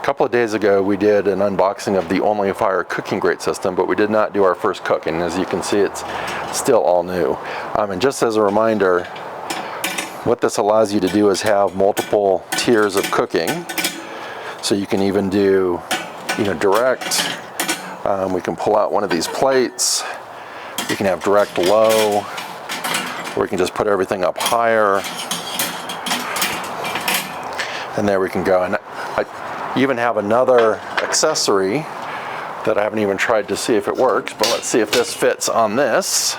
A couple of days ago we did an unboxing of the OnlyFire cooking grate system, but we did not do our first cook, and as you can see, it's still all new. And just as a reminder, what this allows you to do is have multiple tiers of cooking. So you can even do, direct. We can pull out one of these plates. We can have direct low, or we can just put everything up higher. And there we can go. And I even have another accessory that I haven't even tried to see if it works, but let's see if this fits on this.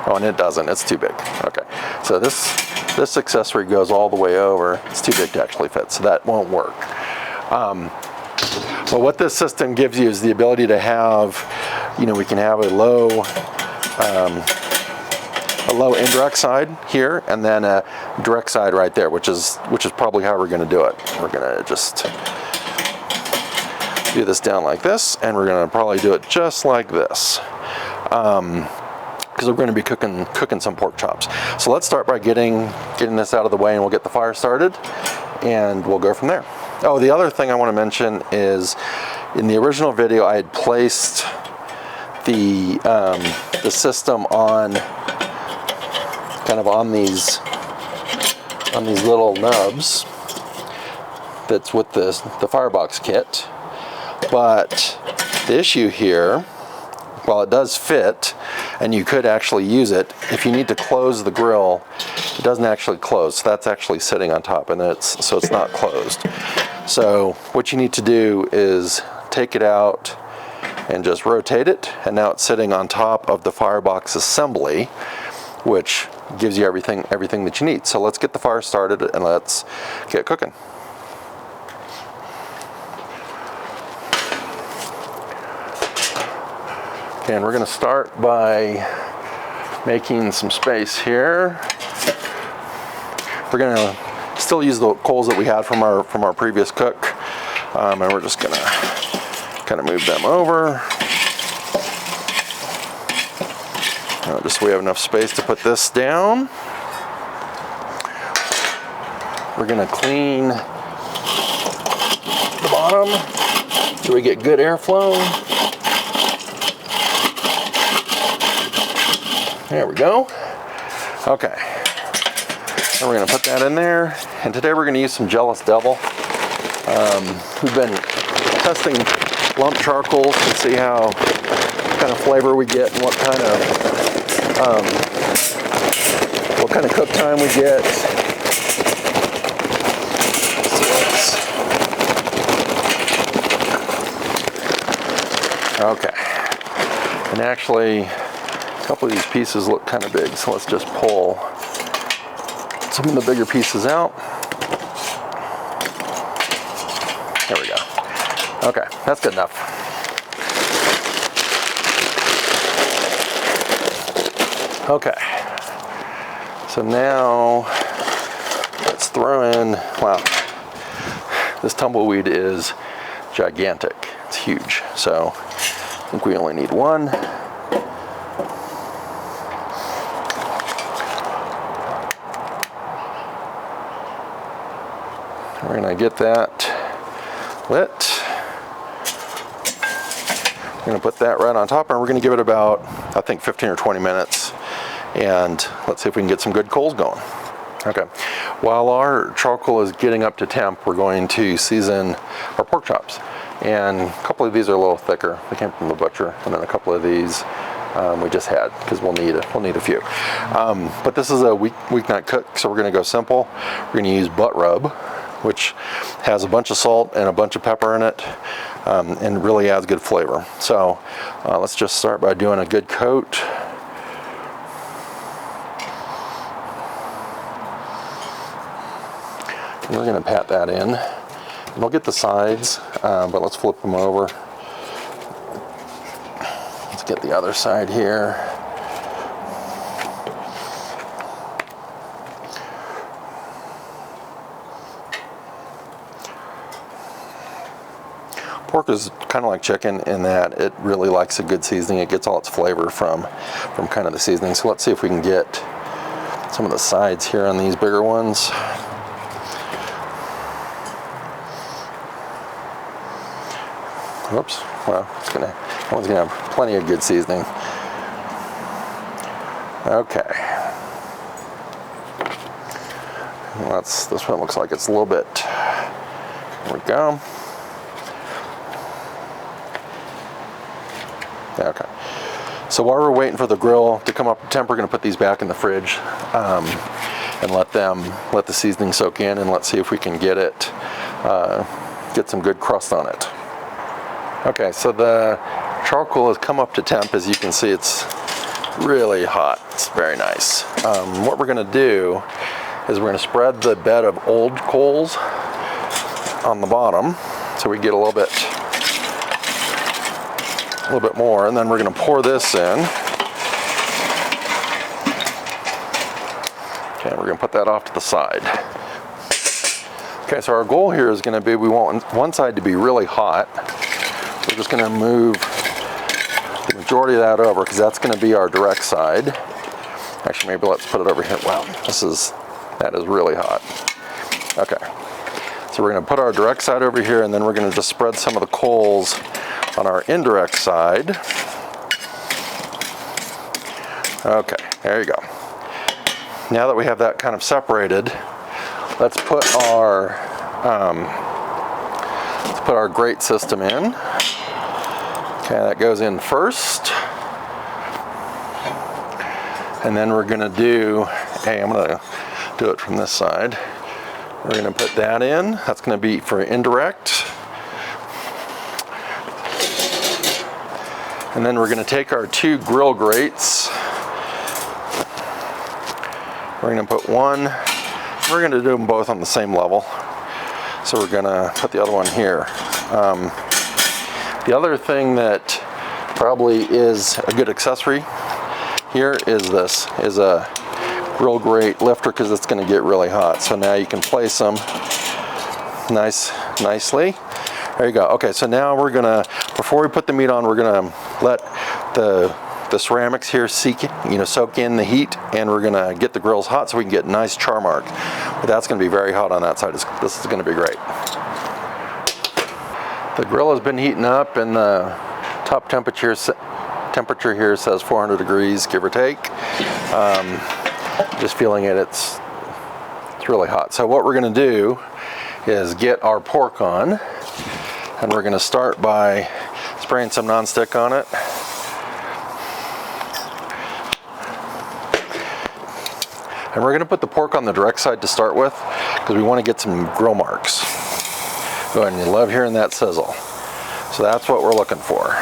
Oh, and it doesn't, it's too big. Okay, so this accessory goes all the way over. It's too big to actually fit, so that won't work. But what this system gives you is the ability to have, we can have a low indirect side here, and then a direct side right there, which is probably how we're going to do it. We're going to just do this down like this, and we're going to probably do it just like this, because we're going to be cooking some pork chops. So let's start by getting this out of the way, and we'll get the fire started, and we'll go from there. Oh, the other thing I want to mention is, in the original video, I had placed the system on these little nubs that's with the firebox kit. But the issue here, while it does fit and you could actually use it, if you need to close the grill, it doesn't actually close. So that's actually sitting on top, and so it's not closed. So what you need to do is take it out and just rotate it, and now it's sitting on top of the firebox assembly, which gives you everything that you need. So let's get the fire started and let's get cooking. Okay, and we're going to start by making some space here. We're going to still use the coals that we had from our previous cook, and we're just going to kind of move them over. Just so we have enough space to put this down. We're going to clean the bottom so we get good airflow. There we go. Okay. And we're going to put that in there. And today we're going to use some Jealous Devil. We've been testing lump charcoals to see how kind of flavor we get and what kind of cook time we get. Okay. And actually, a couple of these pieces look kind of big, so let's just pull some of the bigger pieces out. There we go. Okay, that's good enough. Okay, so now let's throw in, wow, this tumbleweed is gigantic. It's huge, so I think we only need one. We're going to get that lit. We're going to put that right on top, and we're going to give it about, I think, 15 or 20 minutes. And let's see if we can get some good coals going. Okay, while our charcoal is getting up to temp, we're going to season our pork chops. And a couple of these are a little thicker. They came from the butcher, and then a couple of these we just had, because we'll need a few. But this is a weeknight cook, so we're going to go simple. We're going to use butt rub, which has a bunch of salt and a bunch of pepper in it, and really adds good flavor. So let's just start by doing a good coat. And we're going to pat that in. And we'll get the sides, but let's flip them over. Let's get the other side here. Pork is kind of like chicken in that it really likes a good seasoning. It gets all its flavor from kind of the seasoning. So let's see if we can get some of the sides here on these bigger ones. Whoops. Well, that one's gonna have plenty of good seasoning. Okay. This one looks like it's a little bit. There we go. Okay. So while we're waiting for the grill to come up to temp, we're going to put these back in the fridge and let the seasoning soak in, and let's see if we can get some good crust on it. Okay, so the charcoal has come up to temp. As you can see, it's really hot. It's very nice. What we're going to do is we're going to spread the bed of old coals on the bottom so we get a little bit more, and then we're going to pour this in. Okay, we're going to put that off to the side. Okay, so our goal here is going to be, we want one side to be really hot. We're just going to move the majority of that over because that's going to be our direct side. Actually, maybe let's put it over here. Wow, that is really hot. Okay, so we're going to put our direct side over here, and then we're going to just spread some of the coals on our indirect side. Okay, there you go. Now that we have that kind of separated, let's put our grate system in. Okay, that goes in first. And then we're gonna do, I'm gonna do it from this side. We're gonna put that in. That's gonna be for indirect. And then we're gonna take our 2 grill grates. We're gonna put one, we're gonna do them both on the same level. So we're gonna put the other one here. The other thing that probably is a good accessory here is a grill grate lifter, because it's gonna get really hot. So now you can place them nicely. There you go. Okay, so now we're gonna, before we put the meat on, we're gonna let the ceramics here soak in the heat, and we're gonna get the grills hot so we can get nice char mark. But that's gonna be very hot on that side. This is gonna be great. The grill has been heating up, and the top temperature here says 400 degrees, give or take. Just feeling it, it's really hot. So what we're gonna do is get our pork on, and we're gonna start by spraying some nonstick on it. And we're gonna put the pork on the direct side to start with, because we wanna get some grill marks. Go ahead, and you love hearing that sizzle. So that's what we're looking for.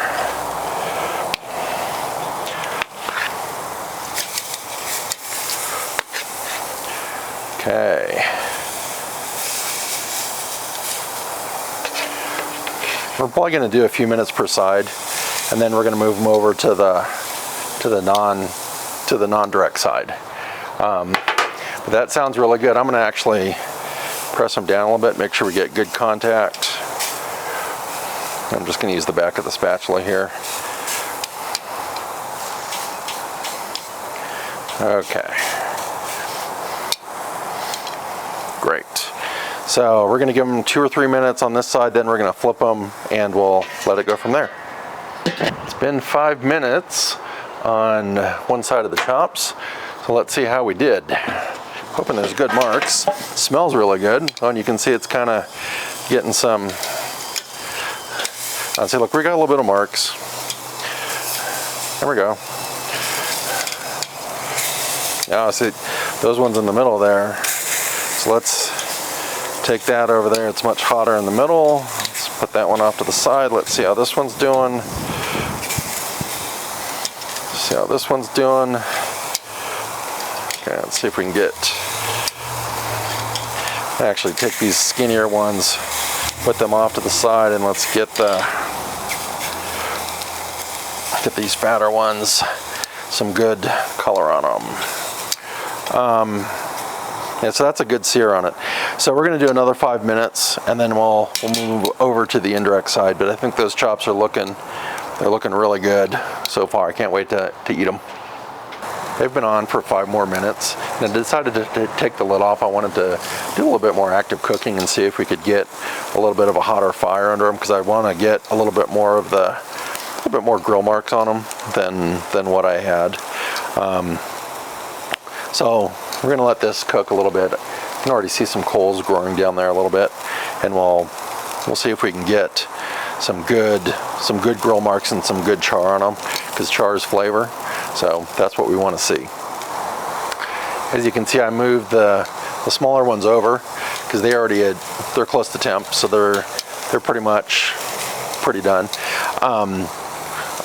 Okay. We're probably going to do a few minutes per side, and then we're going to move them over to the non-direct side. But that sounds really good. I'm going to actually press them down a little bit, make sure we get good contact. I'm just going to use the back of the spatula here. Okay. Great. So we're going to give them 2 or 3 minutes on this side, then we're going to flip them, and we'll let it go from there. It's been 5 minutes on one side of the chops, so let's see how we did. Hoping there's good marks. Smells really good. Oh, and you can see it's kind of getting some. I'd say, look, we got a little bit of marks. There we go. Now, see those ones in the middle there. So let's take that over there. It's much hotter in the middle. Let's put that one off to the side. Let's see how this one's doing. See how this one's doing. Okay, let's see if we can actually take these skinnier ones, put them off to the side, and let's get these fatter ones some good color on them. Yeah, so that's a good sear on it. So we're going to do another 5 minutes, and then we'll move over to the indirect side. But I think those chops are looking really good so far. I can't wait to eat them. they've been on for 5 more minutes. And I decided to take the lid off. I wanted to do a little bit more active cooking and see if we could get a little bit of a hotter fire under them, because I want to get a little bit more of the, a little bit more grill marks on them than what I had. So we're going to let this cook a little bit. You can already see some coals growing down there a little bit, and we'll see if we can get some good grill marks and some good char on them, because char is flavor. So that's what we want to see. As you can see, I moved the smaller ones over because they're close to temp, so they're pretty done.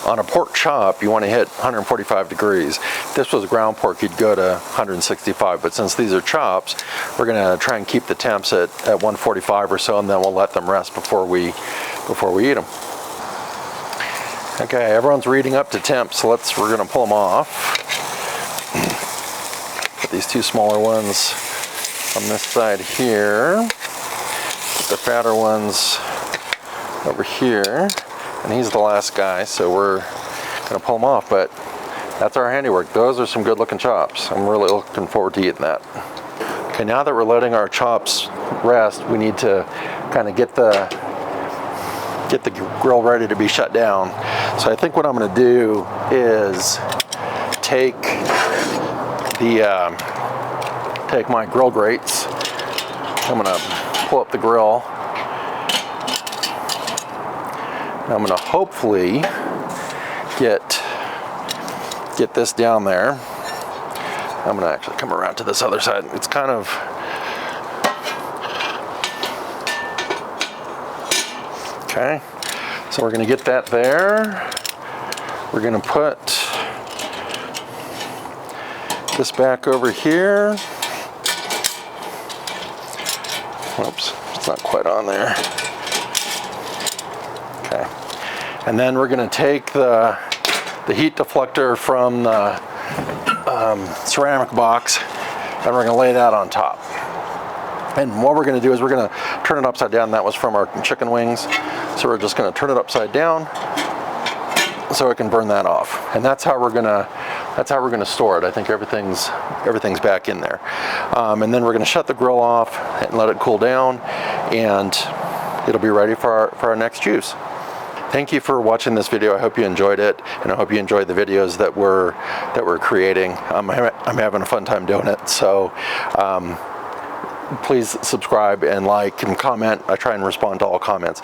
On a pork chop, you want to hit 145 degrees. If this was ground pork, you'd go to 165, but since these are chops, we're going to try and keep the temps at 145 or so, and then we'll let them rest before we eat them. Okay, everyone's reading up to temp, so we're going to pull them off. Put these 2 smaller ones on this side here. Put the fatter ones over here. And he's the last guy, so we're gonna pull him off, but that's our handiwork. Those are some good looking chops. I'm really looking forward to eating that. Okay, now that we're letting our chops rest, we need to kind of get the grill ready to be shut down. So I think what I'm gonna do is take my grill grates. I'm gonna pull up the grill. I'm going to hopefully get this down there. I'm going to actually come around to this other side. It's kind of, okay, so we're going to get that there. We're going to put this back over here. Oops, it's not quite on there. Okay, and then we're going to take the heat deflector from the ceramic box, and we're going to lay that on top. And what we're going to do is we're going to turn it upside down. That was from our chicken wings, so we're just going to turn it upside down so it can burn that off. And that's how we're going to store it. I think everything's back in there. And then we're going to shut the grill off and let it cool down, and it'll be ready for our next juice. Thank you for watching this video. I hope you enjoyed it, and I hope you enjoyed the videos that we're creating. I'm having a fun time doing it, so please subscribe and like and comment. I try and respond to all comments.